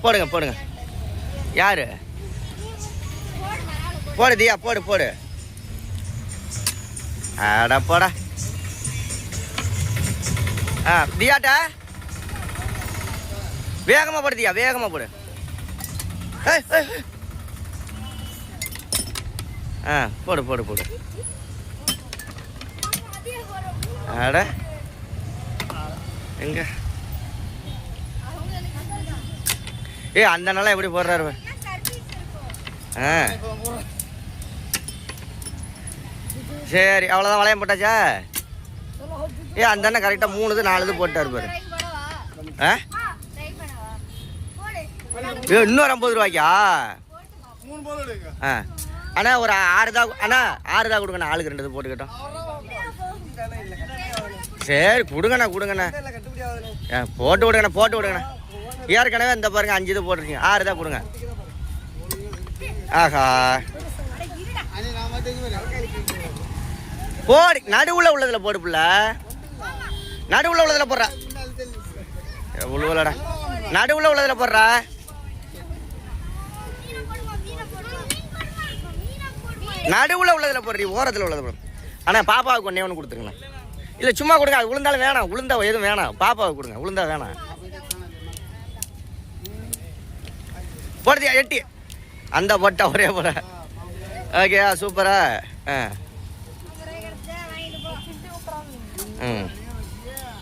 போடுங்க போடுங்க. யாரு போடு தியா, போடு போடு. ஆடா போடா. தியாட்டா வேகமா போடு தியா, வேகமா போடு. போடு போடு போடு. ஆட எங்க அந்த நாளா எப்படி போடுறாரு? சரி அவ்வளோதான், வளையம் போட்டாச்சா? அந்த அண்ணன் கரெக்டாக 3 4 போட்டாரு பாரு. இன்னொரு 50 ரூபாய்க்கா? அண்ணா ஒரு 6 தான் அண்ணா, 6 தான் கொடுங்கண்ணா. ஆளுக்கு 2 போட்டுக்கிட்டோம். சரி கொடுங்கண்ணா கொடுங்கண்ணா. போட்டு விடுங்கண்ணா, போட்டு விடுங்கண்ணா. ஏற்கனவே இந்த பாருங்க 5 இது போட்டிருக்கீங்க. 6 தான் கொடுங்க. ஆஹா போடு. நடுவுல உள்ளதுல போடு புள்ள, நடுவுல உள்ளதுல போடுற. உழுவலடா, நடுவுல உள்ளதுல போடுற. நடுவுல உள்ளதுல போடுறீ, ஓரத்துல உள்ளது போடு. ஆனா பாப்பாவுக்கு ஒண்ணு கொடுத்துருங்கண்ணா. இல்ல சும்மா கொடுங்க, அது உளுந்தாலும் வேணாம். உளுந்தா எதுவும் வேணாம், பாப்பாவுக்கு கொடுங்க. உளுந்தா வேணாம். போடுதியா 8 அந்த போட்டா ஒரே போட. ஓகே சூப்பரா.